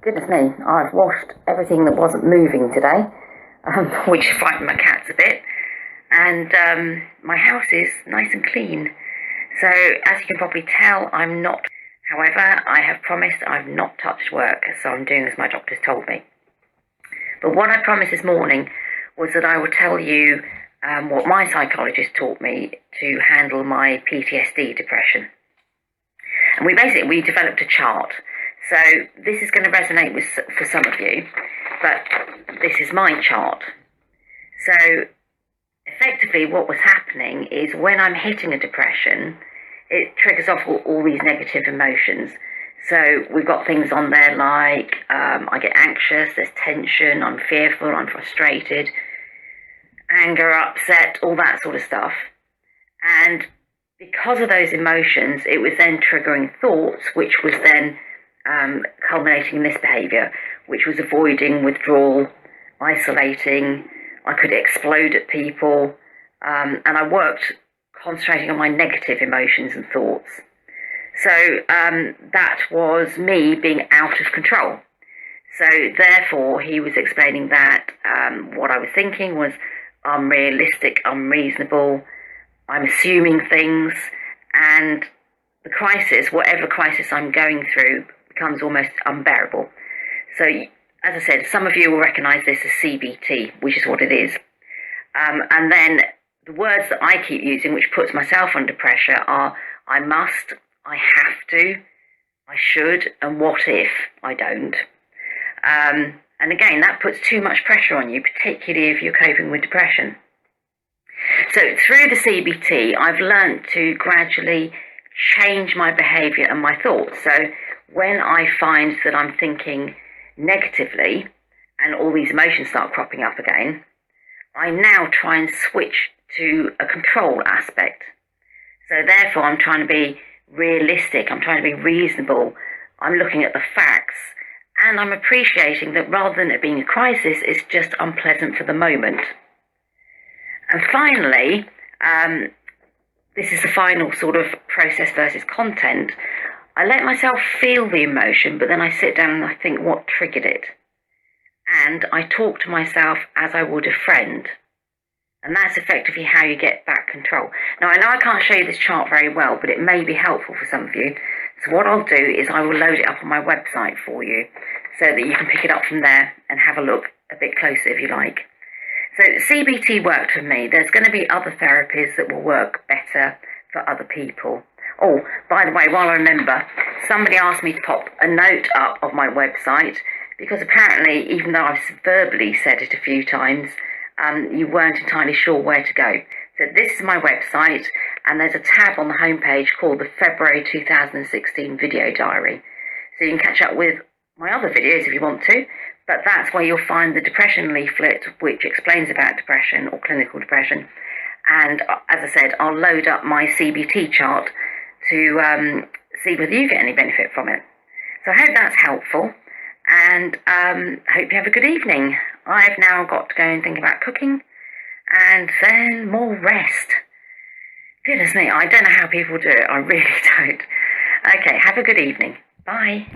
Goodness me, I've washed everything that wasn't moving today, which frightened my cats a bit, and my house is nice and clean. So, as you can probably tell, I'm not. However, I have promised I've not touched work, so I'm doing as my doctors told me. But what I promised this morning was that I would tell you what my psychologist taught me to handle my PTSD depression. And we developed a chart. So this is going to resonate for some of you, but this is my chart. So effectively what was happening is when I'm hitting a depression, it triggers off all these negative emotions. So we've got things on there like I get anxious, there's tension, I'm fearful, I'm frustrated, anger, upset, all that sort of stuff. And because of those emotions, it was then triggering thoughts, which was then culminating in this behaviour, which was avoiding, withdrawal, isolating. I could explode at people, and I worked concentrating on my negative emotions and thoughts. So that was me being out of control. So therefore, he was explaining that what I was thinking was unrealistic, unreasonable, I'm assuming things, and the crisis, whatever crisis I'm going through, becomes almost unbearable. So, as I said, some of you will recognise this as CBT, which is what it is. And then the words that I keep using, which puts myself under pressure, are I must, I have to, I should, and what if I don't. And again, that puts too much pressure on you, particularly if you're coping with depression. So through the CBT, I've learned to gradually change my behaviour and my thoughts. So when I find that I'm thinking negatively and all these emotions start cropping up again, I now try and switch to a control aspect. So therefore, I'm trying to be realistic, I'm trying to be reasonable, I'm looking at the facts, and I'm appreciating that rather than it being a crisis, it's just unpleasant for the moment. And finally, this is the final sort of process versus content. I let myself feel the emotion, but then I sit down and I think what triggered it. And I talk to myself as I would a friend. And that's effectively how you get back control. Now, I know I can't show you this chart very well, but it may be helpful for some of you. So what I'll do is I will load it up on my website for you so that you can pick it up from there and have a look a bit closer if you like. So CBT worked for me. There's going to be other therapies that will work better for other people. Oh, by the way, while I remember, somebody asked me to pop a note up of my website because apparently, even though I've verbally said it a few times, you weren't entirely sure where to go. So this is my website, and there's a tab on the homepage called the February 2016 Video Diary. So you can catch up with my other videos if you want to, but that's where you'll find the depression leaflet, which explains about depression or clinical depression. And as I said, I'll load up my CBT chart to see whether you get any benefit from it. So I hope that's helpful, and hope you have a good evening. I've now got to go and think about cooking, and then more rest. Goodness me, I don't know how people do it. I really don't. Okay, have a good evening. Bye.